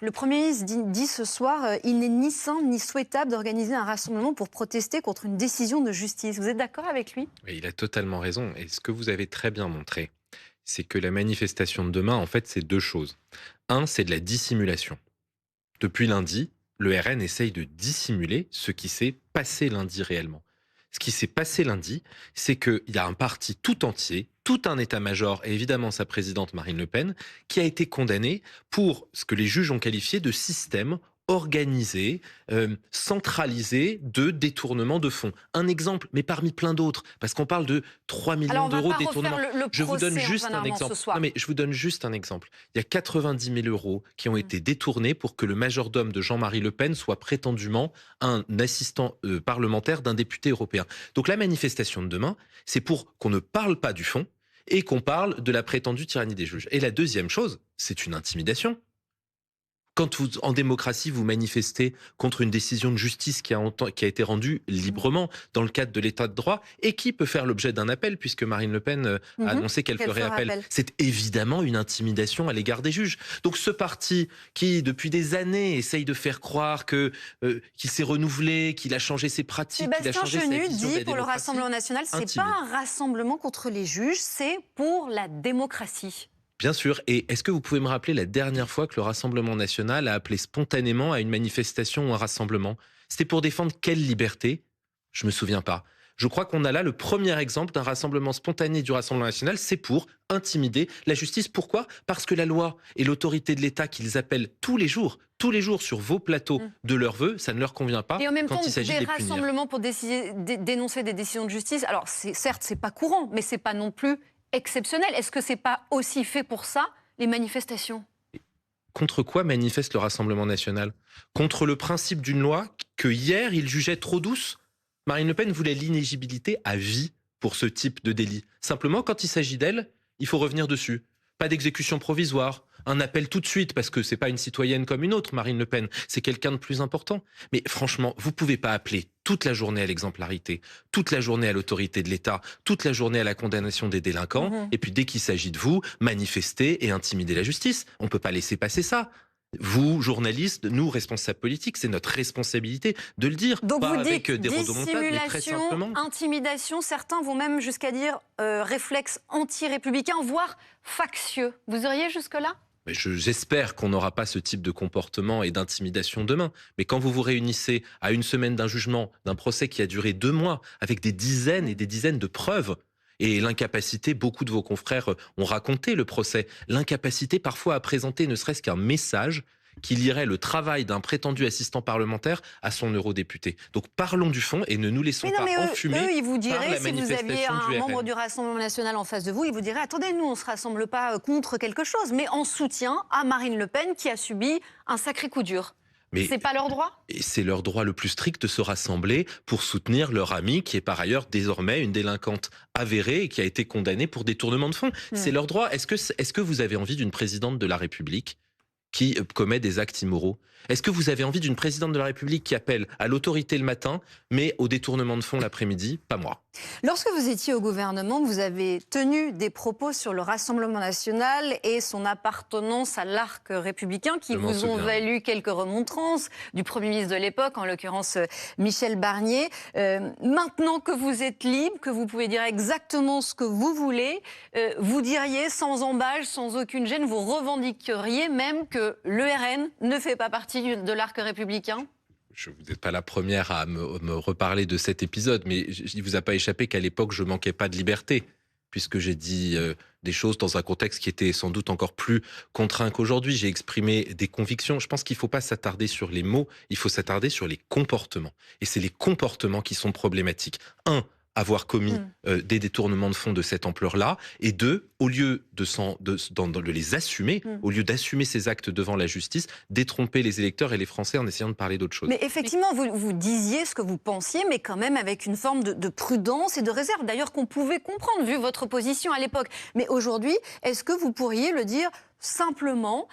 Le Premier ministre dit ce soir il n'est ni sain ni souhaitable d'organiser un rassemblement pour protester contre une décision de justice. Vous êtes d'accord avec lui? Et il a totalement raison. Et ce que vous avez très bien montré, c'est que la manifestation de demain, en fait, c'est deux choses. Un, c'est de la dissimulation. Depuis lundi, le RN essaye de dissimuler ce qui s'est passé lundi réellement. Ce qui s'est passé lundi, c'est qu'il y a un parti tout entier, tout un état-major et évidemment sa présidente Marine Le Pen, qui a été condamné pour ce que les juges ont qualifié de système organisé, centralisé de détournement de fonds. Un exemple, mais parmi plein d'autres, parce qu'on parle de 3 Alors millions on va d'euros pas de refaire détournement. le Je vous donne procès, juste Antoine un Armand, ce exemple. soir. Non mais je vous donne juste un exemple. Il y a 90 000 euros qui ont été détournés pour que le majordome de Jean-Marie Le Pen soit prétendument un assistant parlementaire d'un député européen. Donc la manifestation de demain, c'est pour qu'on ne parle pas du fond et qu'on parle de la prétendue tyrannie des juges. Et la deuxième chose, c'est une intimidation. Quand vous, en démocratie, vous manifestez contre une décision de justice qui a été rendue librement dans le cadre de l'état de droit et qui peut faire l'objet d'un appel, puisque Marine Le Pen a annoncé qu'elle ferait appel, c'est évidemment une intimidation à l'égard des juges. Donc ce parti qui, depuis des années, essaye de faire croire qu'il s'est renouvelé, qu'il a changé ses pratiques, qu'il a Sébastien changé sa Chenu vision de dit la pour le démocratie, Rassemblement national, c'est intimide. pas un rassemblement contre les juges, c'est pour la démocratie. Bien sûr. Et est-ce que vous pouvez me rappeler la dernière fois que le Rassemblement national a appelé spontanément à une manifestation ou un rassemblement? C'était pour défendre quelle liberté? Je me souviens pas. Je crois qu'on a là le premier exemple d'un rassemblement spontané du Rassemblement national, c'est pour intimider la justice. Pourquoi? Parce que la loi et l'autorité de l'État qu'ils appellent tous les jours sur vos plateaux de leurs vœux, ça ne leur convient pas Et en même temps, quand il s'agit de des les punir. rassemblements pour dénoncer des décisions de justice, alors certes, c'est pas courant, mais c'est pas non plus exceptionnel. Est-ce que c'est pas aussi fait pour ça, les manifestations? Contre quoi manifeste le Rassemblement national? Contre le principe d'une loi que hier il jugeait trop douce? Marine Le Pen voulait l'inéligibilité à vie pour ce type de délit. Simplement, quand il s'agit d'elle, il faut revenir dessus. Pas d'exécution provisoire, un appel tout de suite, parce que c'est pas une citoyenne comme une autre, Marine Le Pen, c'est quelqu'un de plus important. Mais franchement, vous pouvez pas appeler toute la journée à l'exemplarité, toute la journée à l'autorité de l'État, toute la journée à la condamnation des délinquants, et puis dès qu'il s'agit de vous, manifester et intimider la justice. On peut pas laisser passer ça. Vous, journalistes, nous, responsables politiques, c'est notre responsabilité de le dire. Donc Pas vous avec dites des rodomontades, mais très simplement. dissimulation, intimidation, certains vont même jusqu'à dire réflexe anti-républicain, voire factieux. Vous iriez jusque-là? J'espère qu'on n'aura pas ce type de comportement et d'intimidation demain. Mais quand vous vous réunissez à une semaine d'un jugement, d'un procès qui a duré 2 mois, avec des dizaines et des dizaines de preuves, et l'incapacité, beaucoup de vos confrères ont raconté le procès, l'incapacité parfois à présenter ne serait-ce qu'un message qui lierait le travail d'un prétendu assistant parlementaire à son eurodéputé. Donc parlons du fond et ne nous laissons pas enfumer eux, ils vous par diraient, la si vous aviez manifestation un du membre RN. du Rassemblement national en face de vous, ils vous diraient, attendez, nous, on ne se rassemble pas contre quelque chose, mais en soutien à Marine Le Pen qui a subi un sacré coup dur. Mais C'est pas leur droit? et c'est leur droit le plus strict de se rassembler pour soutenir leur amie qui est par ailleurs désormais une délinquante avérée et qui a été condamnée pour détournement de fonds. C'est leur droit. Est-ce que vous avez envie d'une présidente de la République qui commet des actes immoraux? Est-ce que vous avez envie d'une présidente de la République qui appelle à l'autorité le matin, mais au détournement de fonds l'après-midi? Pas moi. Lorsque vous étiez au gouvernement, vous avez tenu des propos sur le Rassemblement national et son appartenance à l'arc républicain qui Je m'en vous ont souviens. valu quelques remontrances du Premier ministre de l'époque, en l'occurrence Michel Barnier. Maintenant que vous êtes libre, que vous pouvez dire exactement ce que vous voulez, vous diriez sans embâche, sans aucune gêne, vous revendiqueriez même que le RN ne fait pas partie de l'arc républicain? Vous n'êtes pas la première à me reparler de cet épisode, mais il ne vous a pas échappé qu'à l'époque, je manquais pas de liberté, puisque j'ai dit des choses dans un contexte qui était sans doute encore plus contraint qu'aujourd'hui. J'ai exprimé des convictions. Je pense qu'il ne faut pas s'attarder sur les mots, il faut s'attarder sur les comportements. Et c'est les comportements qui sont problématiques. Un, avoir commis des détournements de fonds de cette ampleur-là, et deux, au lieu de les assumer, au lieu d'assumer ces actes devant la justice, détromper les électeurs et les Français en essayant de parler d'autre chose. Mais effectivement, vous disiez ce que vous pensiez, mais quand même avec une forme de prudence et de réserve, d'ailleurs qu'on pouvait comprendre vu votre position à l'époque. Mais aujourd'hui, est-ce que vous pourriez le dire simplement,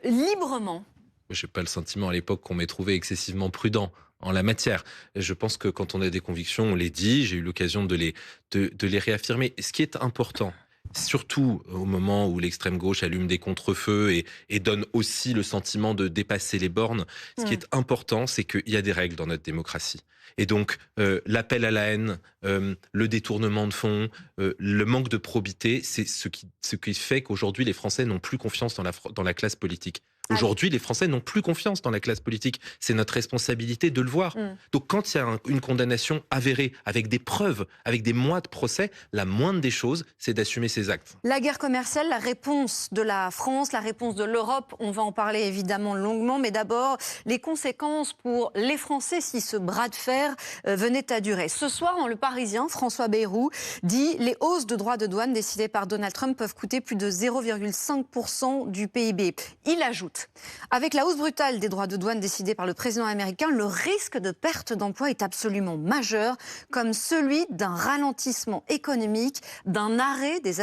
librement? Je n'ai pas le sentiment à l'époque qu'on m'ait trouvé excessivement prudent en la matière. Je pense que quand on a des convictions, on les dit. J'ai eu l'occasion de les réaffirmer. Ce qui est important, surtout au moment où l'extrême gauche allume des contre-feux et donne aussi le sentiment de dépasser les bornes. Ce qui Mm. est important, c'est qu'il y a des règles dans notre démocratie. Et donc, l'appel à la haine, le détournement de fonds, le manque de probité, c'est ce qui fait qu'aujourd'hui, les Français n'ont plus confiance dans la classe politique. Allez. Aujourd'hui, les Français n'ont plus confiance dans la classe politique. C'est notre responsabilité de le voir. Mm. Donc, quand il y a une condamnation avérée, avec des preuves, avec des mois de procès, la moindre des choses, c'est d'assumer ses actes. La guerre commerciale, la réponse de la France, la réponse de l'Europe, on va en parler évidemment longuement, mais d'abord les conséquences pour les Français si ce bras de fer venait à durer. Ce soir, dans Le Parisien, François Bayrou dit les hausses de droits de douane décidées par Donald Trump peuvent coûter plus de 0,5% du PIB. Il ajoute, avec la hausse brutale des droits de douane décidée par le président américain, le risque de perte d'emploi est absolument majeur, comme celui d'un ralentissement économique, d'un arrêt des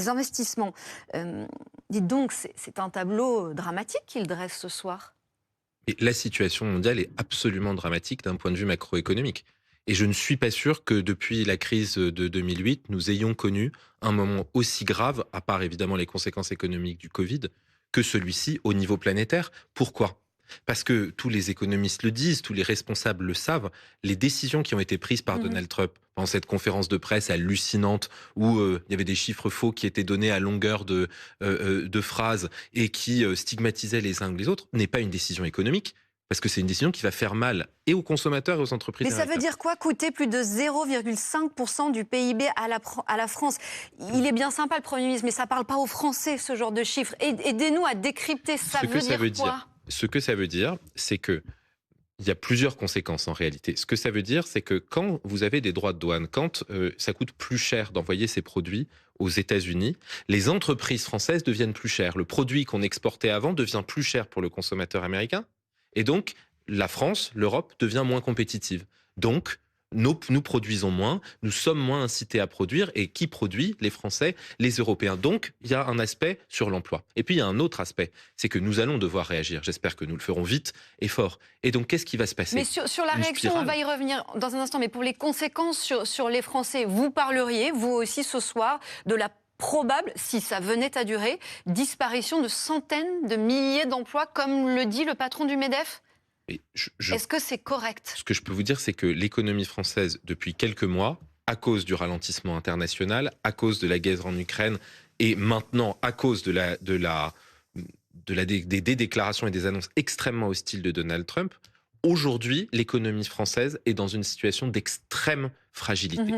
investissements. Dites donc, c'est un tableau dramatique qu'il dresse ce soir. Et la situation mondiale est absolument dramatique d'un point de vue macroéconomique. Et je ne suis pas sûr que depuis la crise de 2008, nous ayons connu un moment aussi grave, à part évidemment les conséquences économiques du Covid, que celui-ci au niveau planétaire. Pourquoi ? Parce que tous les économistes le disent, tous les responsables le savent, les décisions qui ont été prises par Donald Trump pendant cette conférence de presse hallucinante où il y avait des chiffres faux qui étaient donnés à longueur de phrases et qui stigmatisaient les uns ou les autres, n'est pas une décision économique, parce que c'est une décision qui va faire mal et aux consommateurs et aux entreprises. Mais ça veut dire quoi, coûter plus de 0,5% du PIB à la France? Il est bien sympa le Premier ministre, mais ça ne parle pas aux Français, ce genre de chiffres. Aidez-nous à décrypter, ça veut dire quoi? Ce que ça veut dire, c'est que il y a plusieurs conséquences en réalité. Ce que ça veut dire, c'est que quand vous avez des droits de douane, quand ça coûte plus cher d'envoyer ces produits aux États-Unis, les entreprises françaises deviennent plus chères. Le produit qu'on exportait avant devient plus cher pour le consommateur américain. Et donc, la France, l'Europe, devient moins compétitive. Donc, nous produisons moins, nous sommes moins incités à produire. Et qui produit? Les Français, les Européens. Donc, il y a un aspect sur l'emploi. Et puis, il y a un autre aspect, c'est que nous allons devoir réagir. J'espère que nous le ferons vite et fort. Et donc, qu'est-ce qui va se passer? Mais sur la réaction, on va y revenir dans un instant. Mais pour les conséquences sur les Français, vous parleriez, vous aussi, ce soir, de la probable, si ça venait à durer, disparition de centaines de milliers d'emplois, comme le dit le patron du MEDEF? Est-ce que c'est correct? Ce que je peux vous dire, c'est que l'économie française, depuis quelques mois, à cause du ralentissement international, à cause de la guerre en Ukraine, et maintenant à cause des déclarations et des annonces extrêmement hostiles de Donald Trump, aujourd'hui, l'économie française est dans une situation d'extrême fragilité.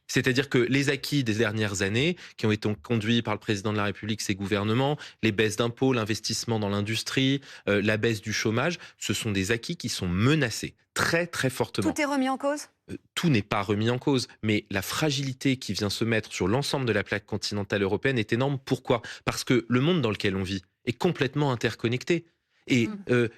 C'est-à-dire que les acquis des dernières années, qui ont été conduits par le président de la République, ses gouvernements, les baisses d'impôts, l'investissement dans l'industrie, la baisse du chômage, ce sont des acquis qui sont menacés très très fortement. Tout est remis en cause? Tout n'est pas remis en cause, mais la fragilité qui vient se mettre sur l'ensemble de la plaque continentale européenne est énorme. Pourquoi? Parce que le monde dans lequel on vit est complètement interconnecté. Et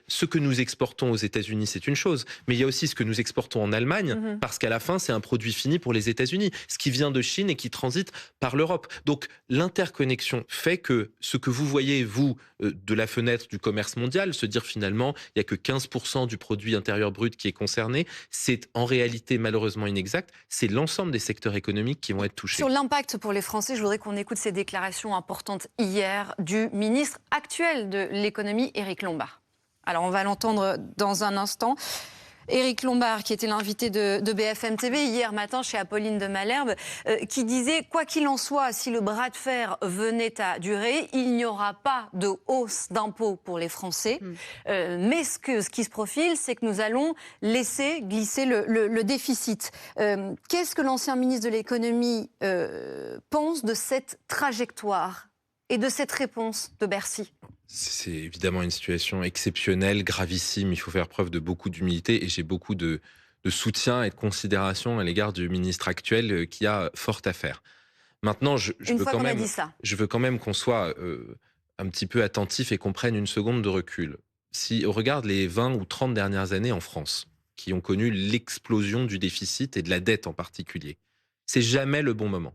ce que nous exportons aux États-Unis, c'est une chose, mais il y a aussi ce que nous exportons en Allemagne, parce qu'à la fin, c'est un produit fini pour les États-Unis, ce qui vient de Chine et qui transite par l'Europe. Donc l'interconnexion fait que ce que vous voyez, vous, de la fenêtre du commerce mondial, se dire finalement, il n'y a que 15% du produit intérieur brut qui est concerné, c'est en réalité malheureusement inexact, c'est l'ensemble des secteurs économiques qui vont être touchés. Sur l'impact pour les Français, je voudrais qu'on écoute ces déclarations importantes hier du ministre actuel de l'économie, Éric Lombard. Alors, on va l'entendre dans un instant. Éric Lombard, qui était l'invité de BFM TV hier matin chez Apolline de Malherbe, qui disait, quoi qu'il en soit, si le bras de fer venait à durer, il n'y aura pas de hausse d'impôts pour les Français. Mais ce qui se profile, c'est que nous allons laisser glisser le déficit. Qu'est-ce que l'ancien ministre de l'économie pense de cette trajectoire et de cette réponse de Bercy? C'est évidemment une situation exceptionnelle, gravissime. Il faut faire preuve de beaucoup d'humilité et j'ai beaucoup de soutien et de considération à l'égard du ministre actuel qui a fort à faire. Maintenant, je veux quand même qu'on soit un petit peu attentif et qu'on prenne une seconde de recul. Si on regarde les 20 ou 30 dernières années en France, qui ont connu l'explosion du déficit et de la dette en particulier, c'est jamais le bon moment.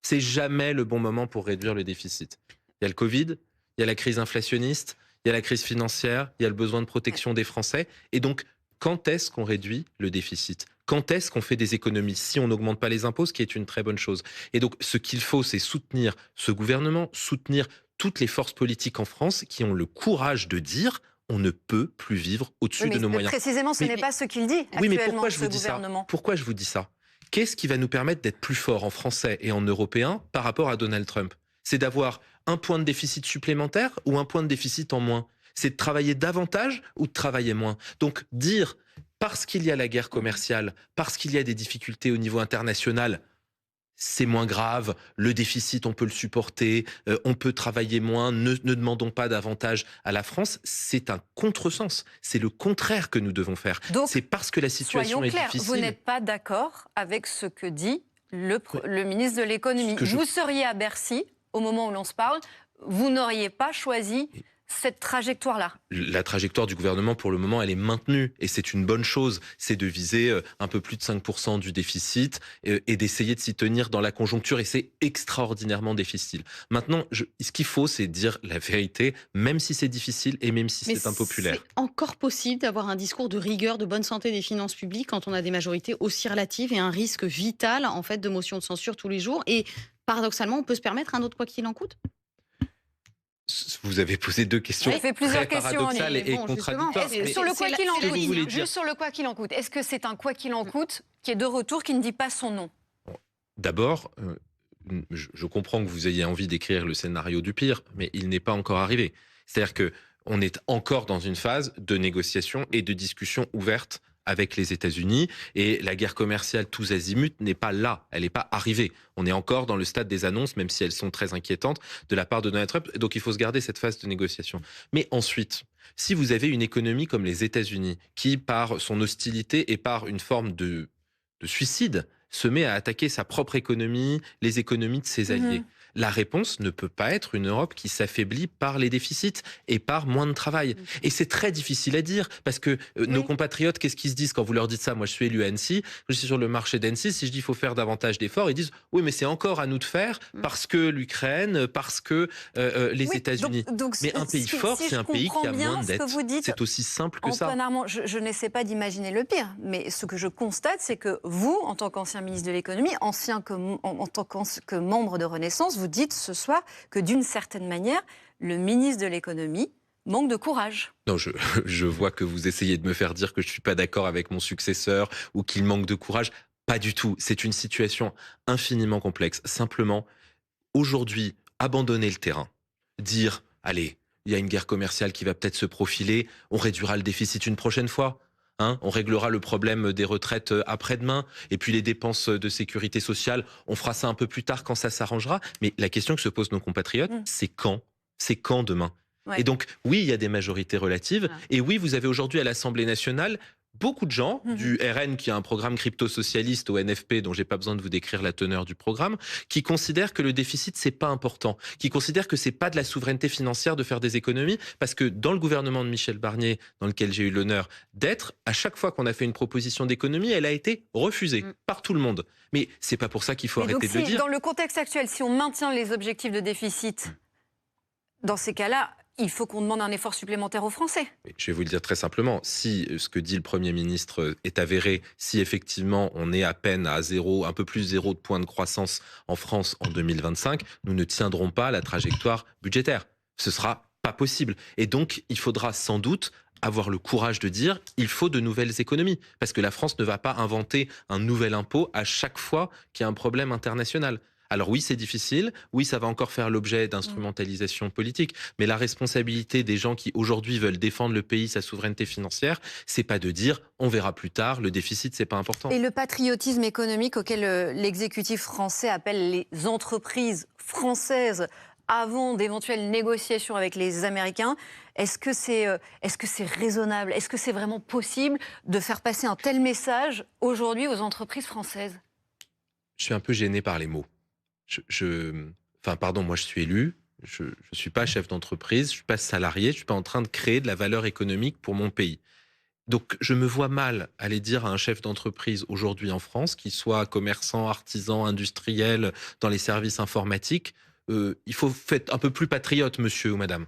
C'est jamais le bon moment pour réduire le déficit. Il y a le Covid, il y a la crise inflationniste, il y a la crise financière, il y a le besoin de protection des Français. Et donc, quand est-ce qu'on réduit le déficit? Quand est-ce qu'on fait des économies? Si on n'augmente pas les impôts, ce qui est une très bonne chose. Et donc, ce qu'il faut, c'est soutenir ce gouvernement, soutenir toutes les forces politiques en France qui ont le courage de dire on ne peut plus vivre au-dessus de nos moyens. Précisément, ce n'est pas ce qu'il dit Oui, mais actuellement, pourquoi je ce vous dis ça? gouvernement. Pourquoi je vous dis ça? Qu'est-ce qui va nous permettre d'être plus forts en français et en européen par rapport à Donald Trump? C'est d'avoir un point de déficit supplémentaire ou un point de déficit en moins? C'est de travailler davantage ou de travailler moins? Donc dire, parce qu'il y a la guerre commerciale, parce qu'il y a des difficultés au niveau international, c'est moins grave, le déficit, on peut le supporter, on peut travailler moins, ne demandons pas davantage à la France, c'est un contresens. C'est le contraire que nous devons faire. Donc, c'est parce que la situation soyons est clairs, difficile. vous n'êtes pas d'accord avec ce que dit le ministre de l'économie. Vous seriez à Bercy, au moment où l'on se parle, vous n'auriez pas choisi cette trajectoire-là. La trajectoire du gouvernement, pour le moment, elle est maintenue. Et c'est une bonne chose. C'est de viser un peu plus de 5% du déficit et d'essayer de s'y tenir dans la conjoncture. Et c'est extraordinairement difficile. Maintenant, ce qu'il faut, c'est dire la vérité, même si c'est difficile et même si c'est impopulaire. C'est encore possible d'avoir un discours de rigueur, de bonne santé des finances publiques quand on a des majorités aussi relatives et un risque vital, en fait, de motion de censure tous les jours. Et paradoxalement, on peut se permettre un autre quoi qu'il en coûte? Vous avez posé deux questions fait plusieurs très questions, paradoxales et contradictoires. Sur le quoi qu'il en coûte, juste sur le quoi qu'il en coûte, est-ce que c'est un quoi qu'il en coûte qui est de retour, qui ne dit pas son nom? D'abord, je comprends que vous ayez envie d'écrire le scénario du pire, mais il n'est pas encore arrivé. C'est-à-dire qu'on est encore dans une phase de négociation et de discussion ouverte avec les États-Unis, et la guerre commerciale tous azimuts n'est pas là, elle n'est pas arrivée. On est encore dans le stade des annonces, même si elles sont très inquiétantes, de la part de Donald Trump, donc il faut se garder cette phase de négociation. Mais ensuite, si vous avez une économie comme les États-Unis, qui par son hostilité et par une forme de suicide, se met à attaquer sa propre économie, les économies de ses alliés. La réponse ne peut pas être une Europe qui s'affaiblit par les déficits et par moins de travail. Et c'est très difficile à dire, parce que nos compatriotes, qu'est-ce qu'ils se disent quand vous leur dites ça? Moi, je suis élu à Annecy, je suis sur le marché d'Annecy, si je dis qu'il faut faire davantage d'efforts, ils disent « Oui, mais c'est encore à nous de faire, parce que l'Ukraine, parce que les États-Unis. » Mais un pays fort, c'est un pays qui a moins de dettes. C'est aussi simple que ça. Antoine Armand, je n'essaie pas d'imaginer le pire, mais ce que je constate, c'est que vous, en tant qu'ancien ministre de l'économie, en tant que membre de Renaissance, vous dites ce soir que d'une certaine manière, le ministre de l'économie manque de courage. Non, je vois que vous essayez de me faire dire que je ne suis pas d'accord avec mon successeur ou qu'il manque de courage. Pas du tout. C'est une situation infiniment complexe. Simplement, aujourd'hui, abandonner le terrain, dire, allez, il y a une guerre commerciale qui va peut-être se profiler, on réduira le déficit une prochaine fois. On réglera le problème des retraites après-demain. Et puis les dépenses de sécurité sociale, on fera ça un peu plus tard quand ça s'arrangera. Mais la question que se posent nos compatriotes, c'est quand? C'est quand demain? Et donc, oui, il y a des majorités relatives. Et oui, vous avez aujourd'hui à l'Assemblée nationale beaucoup de gens du RN, qui a un programme crypto-socialiste, au NFP, dont j'ai pas besoin de vous décrire la teneur du programme, qui considèrent que le déficit, c'est pas important, qui considèrent que c'est pas de la souveraineté financière de faire des économies, parce que dans le gouvernement de Michel Barnier, dans lequel j'ai eu l'honneur d'être, à chaque fois qu'on a fait une proposition d'économie, elle a été refusée par tout le monde. Mais c'est pas pour ça qu'il faut arrêter de le dire. Dans le contexte actuel, si on maintient les objectifs de déficit, dans ces cas-là, il faut qu'on demande un effort supplémentaire aux Français. Je vais vous le dire très simplement. Si ce que dit le Premier ministre est avéré, si effectivement on est à peine à zéro, un peu plus 0 de point de croissance en France en 2025, nous ne tiendrons pas la trajectoire budgétaire. Ce sera pas possible. Et donc, il faudra sans doute avoir le courage de dire il faut de nouvelles économies. Parce que la France ne va pas inventer un nouvel impôt à chaque fois qu'il y a un problème international. Alors oui, c'est difficile, oui, ça va encore faire l'objet d'instrumentalisation politique, mais la responsabilité des gens qui aujourd'hui veulent défendre le pays, sa souveraineté financière, c'est pas de dire on verra plus tard, le déficit, c'est pas important. Et le patriotisme économique auquel l'exécutif français appelle les entreprises françaises avant d'éventuelles négociations avec les Américains, est-ce que c'est raisonnable? Est-ce que c'est vraiment possible de faire passer un tel message aujourd'hui aux entreprises françaises? Je suis un peu gêné par les mots. Enfin, pardon, moi je suis élu, je ne suis pas chef d'entreprise, je ne suis pas salarié, je ne suis pas en train de créer de la valeur économique pour mon pays. Donc je me vois mal aller dire à un chef d'entreprise aujourd'hui en France, qu'il soit commerçant, artisan, industriel, dans les services informatiques, il faut être un peu plus patriote, monsieur ou madame.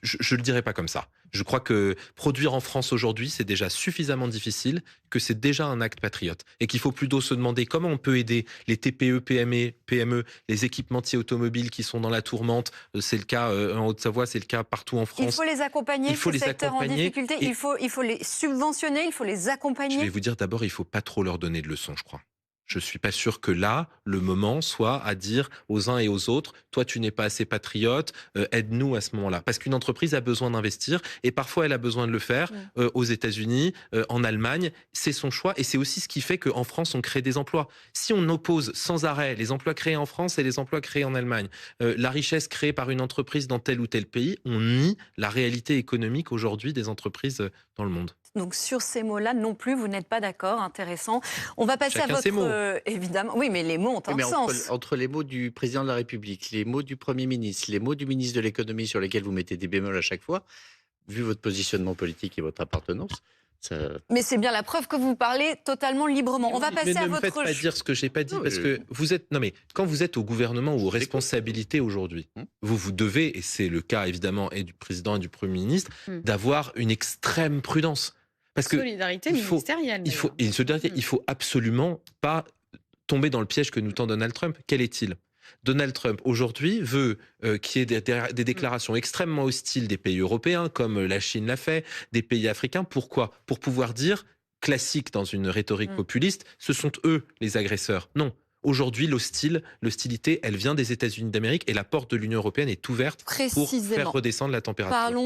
Je ne le dirai pas comme ça. Je crois que produire en France aujourd'hui, c'est déjà suffisamment difficile, que c'est déjà un acte patriote. Et qu'il faut plutôt se demander comment on peut aider les TPE, PME, les équipementiers automobiles qui sont dans la tourmente. C'est le cas en Haute-Savoie, c'est le cas partout en France. Il faut les accompagner, Il faut ces les secteurs en accompagner difficulté. et- Il faut les subventionner, il faut les Je accompagner. vais vous dire d'abord, il faut pas trop leur donner de leçons, je crois. Je suis pas sûr que là, le moment soit à dire aux uns et aux autres, toi tu n'es pas assez patriote, aide-nous à ce moment-là. Parce qu'une entreprise a besoin d'investir et parfois elle a besoin de le faire aux États-Unis, en Allemagne. C'est son choix et c'est aussi ce qui fait qu'en France on crée des emplois. Si on oppose sans arrêt les emplois créés en France et les emplois créés en Allemagne, la richesse créée par une entreprise dans tel ou tel pays, on nie la réalité économique aujourd'hui des entreprises dans le monde. Donc sur ces mots-là non plus, vous n'êtes pas d'accord. Intéressant. On va passer Chacun à ses mots. votre... évidemment, oui, mais les mots ont Oui, un mais sens. entre les mots du président de la République, les mots du Premier ministre, les mots du ministre de l'économie sur lesquels vous mettez des bémols à chaque fois, vu votre positionnement politique et votre appartenance, ça... Mais c'est bien la preuve que vous parlez totalement librement. On va passer Mais à ne me faites votre... pas dire ce que j'ai pas dit, Non, parce mais- que vous êtes... Non mais, quand vous êtes au gouvernement ou aux responsabilités aujourd'hui, vous devez, et c'est le cas évidemment et du président et du Premier ministre, d'avoir une extrême prudence. Parce que Solidarité il faut- ministérielle. il faut, d'ailleurs. et une solidarité, il faut absolument pas tomber dans le piège que nous tend Donald Trump. Quel est-il ? Donald Trump, aujourd'hui, veut qu'il y ait des déclarations extrêmement hostiles des pays européens, comme la Chine l'a fait, des pays africains. Pourquoi ? Pour pouvoir dire, classique dans une rhétorique populiste, ce sont eux les agresseurs. Non. Aujourd'hui, l'hostilité, elle vient des États-Unis d'Amérique et la porte de l'Union européenne est ouverte pour faire Précisément. redescendre la température. Parlons